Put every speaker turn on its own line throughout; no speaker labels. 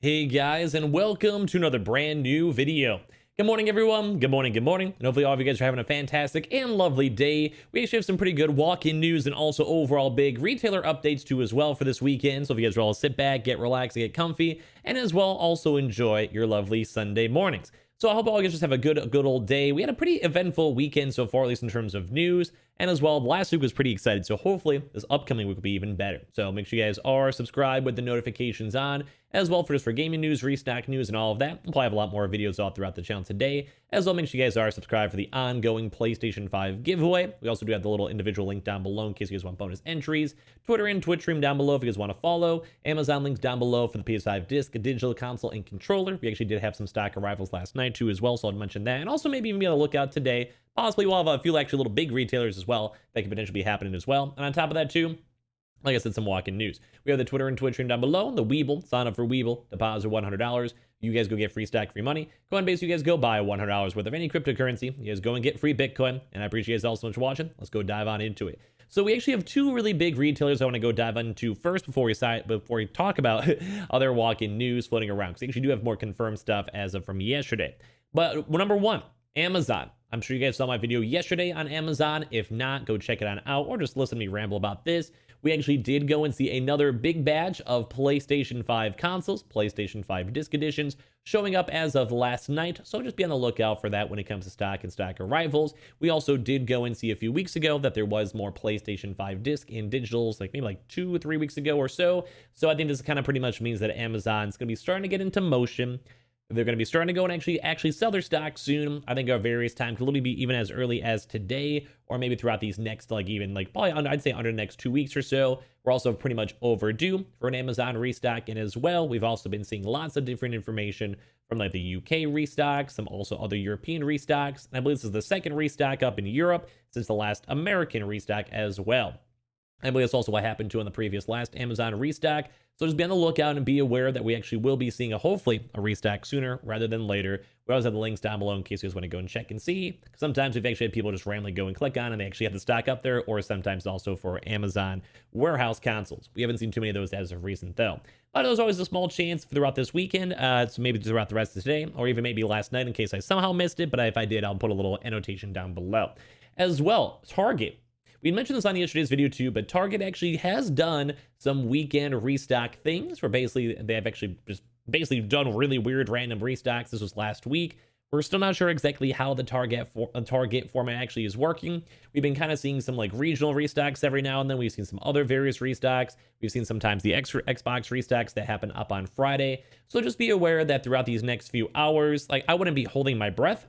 Hey guys, and welcome to another brand new video. Good morning, everyone. Good morning, and hopefully all of you guys are having a fantastic and lovely day. We actually have some pretty good walk-in news and also overall big retailer updates too as well for this weekend. So if you guys are all sit back, get relaxed, get comfy, and as well also enjoy your lovely Sunday mornings. So I hope all you guys just have a good old day. We had a pretty eventful weekend so far, at least in terms of news. And as well, last week was pretty exciting. So hopefully this upcoming week will be even better. So make sure you guys are subscribed with the notifications on, as well for gaming news, restock news, and all of that. We'll probably have a lot more videos all throughout the channel today. As well, make sure you guys are subscribed for the ongoing PlayStation 5 giveaway. We also do have the little individual link down below in case you guys want bonus entries. Twitter and Twitch stream down below if you guys want to follow. Amazon links down below for the PS5 disc, digital console, and controller. We actually did have some stock arrivals last night too as well, so I'll mention that. And also maybe even be on the lookout today. Possibly we'll have a few actually little big retailers as well that could potentially be happening as well. And on top of that too, like I said, some walk-in news. We have the Twitter and Twitch stream down below. The Weeble, sign up for Weeble, deposit $100. You guys go get free stack, free money. Coinbase, you guys go buy $100 worth of any cryptocurrency. You guys go and get free Bitcoin. And I appreciate you guys all so much for watching. Let's go dive on into it. So we actually have two really big retailers I want to go dive into first before we talk about other walk-in news floating around. Because we actually do have more confirmed stuff as of from yesterday. But number one, Amazon. I'm sure you guys saw my video yesterday on Amazon. If not, go check it on out or just listen to me ramble about this. We actually did go and see another big batch of PlayStation 5 consoles, PlayStation 5 disc editions, showing up as of last night. So just be on the lookout for that when it comes to stock and stock arrivals. We also did go and see a few weeks ago that there was more PlayStation 5 disc in digitals, maybe 2 or 3 weeks ago or so. So I think this kind of pretty much means that Amazon's going to be starting to get into motion. They're going to be starting to go and actually sell their stock soon. I think at various times, could literally be even as early as today, or maybe throughout these next, probably I'd say under the next 2 weeks or so. We're also pretty much overdue for an Amazon restock. And as well, we've also been seeing lots of different information from the UK restock, some also other European restocks. And I believe this is the second restock up in Europe since the last American restock as well. I believe that's also what happened to on the previous last Amazon restock. So just be on the lookout and be aware that we actually will be seeing hopefully a restock sooner rather than later. We always have the links down below in case you guys want to go and check and see. Sometimes we've actually had people just randomly go and click on and they actually have the stock up there, or sometimes also for Amazon warehouse consoles. We haven't seen too many of those as of recent though. But there's always a small chance throughout this weekend, so maybe throughout the rest of today, or even maybe last night in case I somehow missed it. But if I did, I'll put a little annotation down below. As well, Target. We mentioned this on yesterday's video too, but Target actually has done some weekend restock things where basically they have actually just done really weird random restocks. This was last week. We're still not sure exactly how the Target format actually is working. We've been kind of seeing some regional restocks every now and then. We've seen some other various restocks. We've seen sometimes the extra Xbox restocks that happen up on Friday. So just be aware that throughout these next few hours, I wouldn't be holding my breath.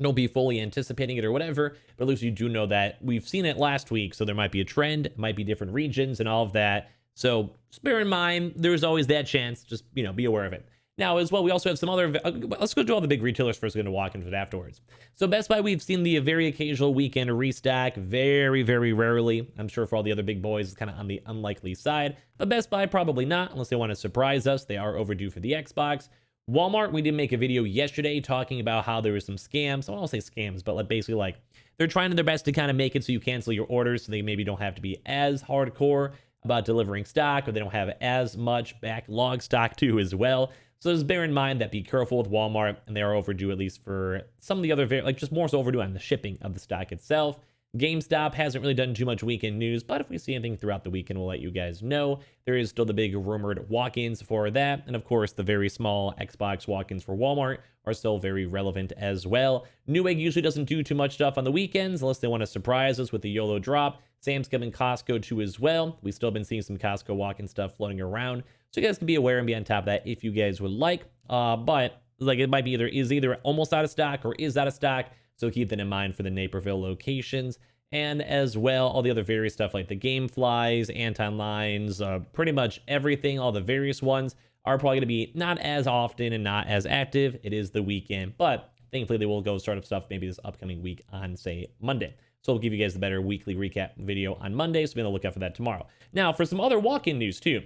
Don't be fully anticipating it or whatever, but at least you do know that we've seen it last week, so there might be a trend, it might be different regions and all of that. So just bear in mind, there's always that chance. Just, be aware of it. Now, as well, we also have some other, let's go to all the big retailers first. We're going to walk into it afterwards. So Best Buy, we've seen the very occasional weekend restock, very, very rarely. I'm sure for all the other big boys, it's kind of on the unlikely side, but Best Buy probably not, unless they want to surprise us. They are overdue for the Xbox. Walmart, we did make a video yesterday talking about how there were some scams. I won't say scams, but basically they're trying their best to kind of make it so you cancel your orders so they maybe don't have to be as hardcore about delivering stock, or they don't have as much backlog stock too as well. So just bear in mind that be careful with Walmart, and they are overdue at least for some of the other, just more so overdue on the shipping of the stock itself. GameStop hasn't really done too much weekend news, but if we see anything throughout the weekend, we'll let you guys know. There is still the big rumored walk-ins for that. And of course, the very small Xbox walk-ins for Walmart are still very relevant as well. Newegg usually doesn't do too much stuff on the weekends unless they want to surprise us with the YOLO drop. Sam's Club and Costco too as well. We've still been seeing some Costco walk-in stuff floating around. So you guys can be aware and be on top of that if you guys would like. But it might be either almost out of stock or is out of stock. So keep that in mind for the Naperville locations. And as well, all the other various stuff like the Gameflies, Anton Lines, pretty much everything, all the various ones are probably going to be not as often and not as active. It is the weekend, but thankfully they will go start up stuff maybe this upcoming week on, say, Monday. So we'll give you guys the better weekly recap video on Monday, so be on the lookout for that tomorrow. Now, for some other walk-in news too.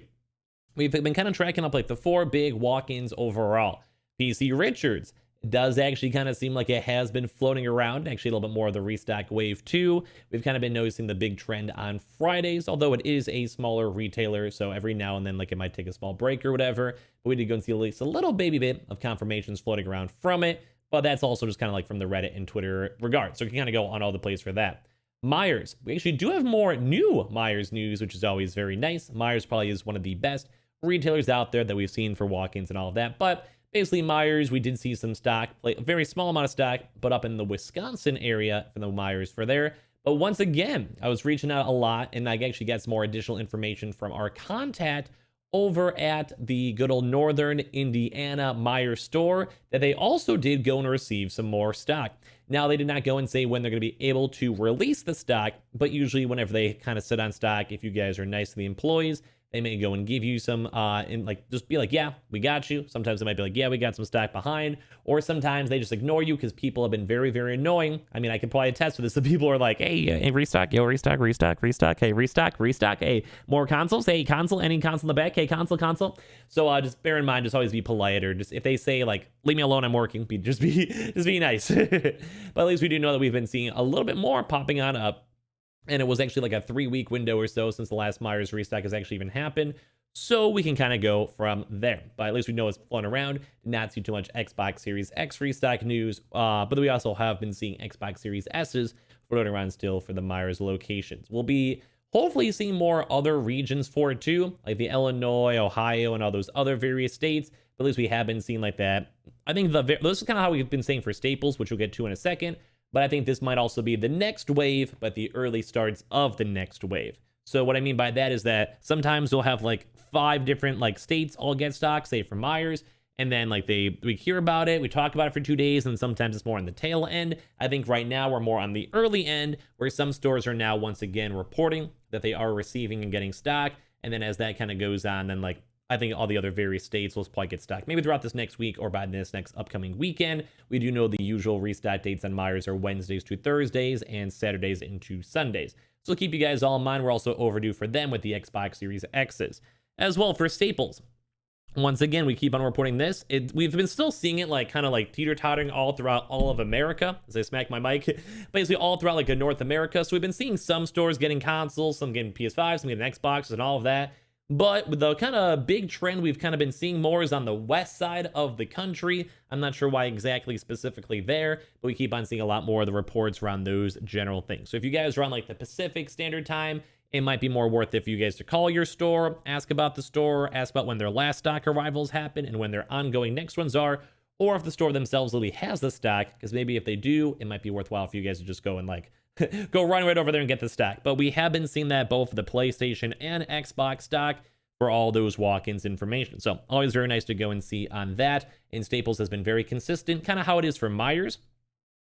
We've been kind of tracking up the 4 big walk-ins overall. PC Richards It does actually kind of seem like it has been floating around, actually a little bit more of the restock wave too. We've kind of been noticing the big trend on Fridays, although it is a smaller retailer, so every now and then like it might take a small break or whatever. But we did go and see at least a little baby bit of confirmations floating around from it, but that's also just kind of like from the Reddit and Twitter regard, so you can kind of go on all the plays for that. Myers, we actually do have more new Myers news, which is always very nice. Myers probably is one of the best retailers out there that we've seen for walk-ins and all of that, but basically Myers, we did see some stock, a very small amount of stock, but up in the Wisconsin area for the Myers for there. But once again, I was reaching out a lot, and I actually got some more additional information from our contact over at the good old Northern Indiana Myers store that they also did go and receive some more stock. Now, they did not go and say when they're going to be able to release the stock, but usually whenever they kind of sit on stock, if you guys are nice to the employees, they may go and give you some, and like just be like, yeah, we got you. Sometimes they might be like, yeah, we got some stock behind. Or sometimes they just ignore you because people have been very, very annoying. I mean, I can probably attest to this. The people are like, hey, restock, yo, restock, restock, restock. Hey, restock, restock. Hey, more consoles. Hey, console, any console in the back. Hey, console. So just bear in mind, just always be polite, or just if they say like, leave me alone, I'm working. Just be nice. But at least we do know that we've been seeing a little bit more popping on up. And it was actually like a 3-week window or so since the last Myers restock has actually even happened. So we can kind of go from there. But at least we know it's flown around. Not see too much Xbox Series X restock news. But we also have been seeing Xbox Series S's floating around still for the Myers locations. We'll be hopefully seeing more other regions for it too, like the Illinois, Ohio, and all those other various states. But at least we have been seeing like that. I think this is kind of how we've been saying for Staples, which we'll get to in a second. But I think this might also be the next wave, but the early starts of the next wave. So what I mean by that is that sometimes we'll have like 5 different like states all get stock, say from Myers, and then like we hear about it, we talk about it for 2 days, and sometimes it's more on the tail end. I think right now we're more on the early end, where some stores are now once again reporting that they are receiving and getting stock, and then as that kind of goes on, then like I think all the other various states will probably get stock maybe throughout this next week or by this next upcoming weekend. We do know the usual restock dates on Myers are Wednesdays to Thursdays and Saturdays into Sundays. So keep you guys all in mind. We're also overdue for them with the Xbox Series X's. As well for Staples. Once again, we keep on reporting this. We've been still seeing it like kind of like teeter-tottering all throughout all of America. As I smack my mic, basically all throughout like North America. So we've been seeing some stores getting consoles, some getting PS5s, some getting Xboxes and all of that. But the kind of big trend we've kind of been seeing more is on the west side of the country. I'm not sure why exactly specifically there, but we keep on seeing a lot more of the reports around those general things. So if you guys are on like the Pacific Standard Time, it might be more worth it for you guys to call your store, ask about the store, ask about when their last stock arrivals happen and when their ongoing next ones are, or if the store themselves really has the stock, because maybe if they do, it might be worthwhile for you guys to just go and like go run right over there and get the stock. But we have been seeing that both for the PlayStation and Xbox stock for all those walk-ins information. So always very nice to go and see on that. And Staples has been very consistent, kind of how it is for Myers.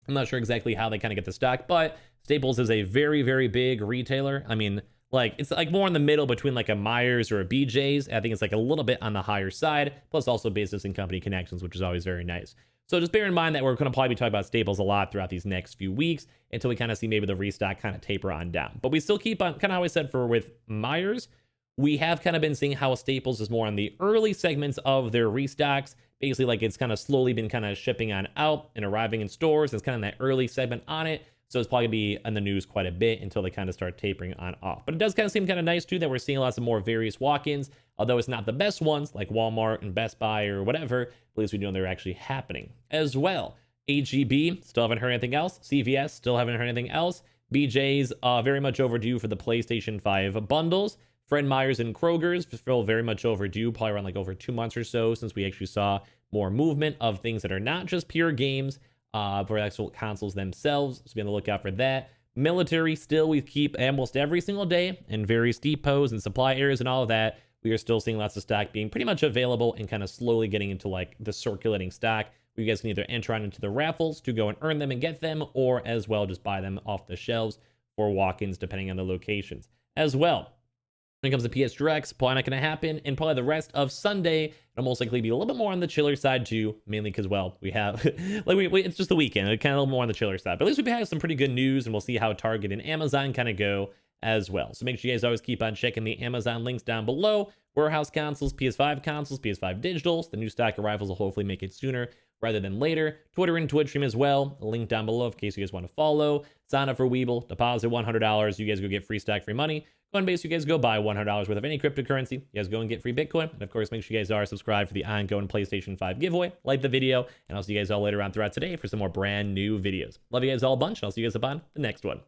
I'm not sure exactly how they kind of get the stock, but Staples is a very, very big retailer. I mean, like it's like more in the middle between like a Myers or a BJ's. I think it's like a little bit on the higher side, plus also business and company connections, which is always very nice. So just bear in mind that we're going to probably be talking about Staples a lot throughout these next few weeks until we kind of see maybe the restock kind of taper on down. But we still keep on, kind of how I said for with Myers, we have kind of been seeing how Staples is more on the early segments of their restocks. Basically, like it's kind of slowly been kind of shipping on out and arriving in stores. It's kind of that early segment on it. So it's probably going to be in the news quite a bit until they kind of start tapering on off. But it does kind of seem kind of nice too that we're seeing lots of more various walk-ins, although it's not the best ones like Walmart and Best Buy or whatever. At least we know they're actually happening as well. HEB, still haven't heard anything else. CVS, still haven't heard anything else. BJ's, very much overdue for the PlayStation 5 bundles. Fred Meyer's and Kroger's still very much overdue, probably around like over 2 months or so since we actually saw more movement of things that are not just pure games, for actual consoles themselves. So be on the lookout for that. Military, still we keep almost every single day in various depots and supply areas and all of that. We are still seeing lots of stock being pretty much available and kind of slowly getting into like the circulating stock. You guys can either enter on into the raffles to go and earn them and get them, or as well just buy them off the shelves for walk-ins depending on the locations. As well, when it comes to PS Directs, probably not going to happen, and probably the rest of Sunday, it'll most likely be a little bit more on the chiller side too, mainly because, well, we have, like, it's just the weekend, it's kind of a little more on the chiller side, but at least we've had some pretty good news, and we'll see how Target and Amazon kind of go as well. So make sure you guys always keep on checking the Amazon links down below warehouse consoles, PS5 consoles, PS5 digitals. The new stack of rifles will hopefully make it sooner rather than later. Twitter and Twitch stream as well. A link down below in case you guys want to follow. Sign up for Weeble. Deposit $100. You guys go get free stack, free money. Coinbase, you guys go buy $100 worth of any cryptocurrency. You guys go and get free Bitcoin. And of course, make sure you guys are subscribed for the ongoing PlayStation 5 giveaway. Like the video, and I'll see you guys all later on throughout today for some more brand new videos. Love you guys all a bunch, and I'll see you guys up on the next one.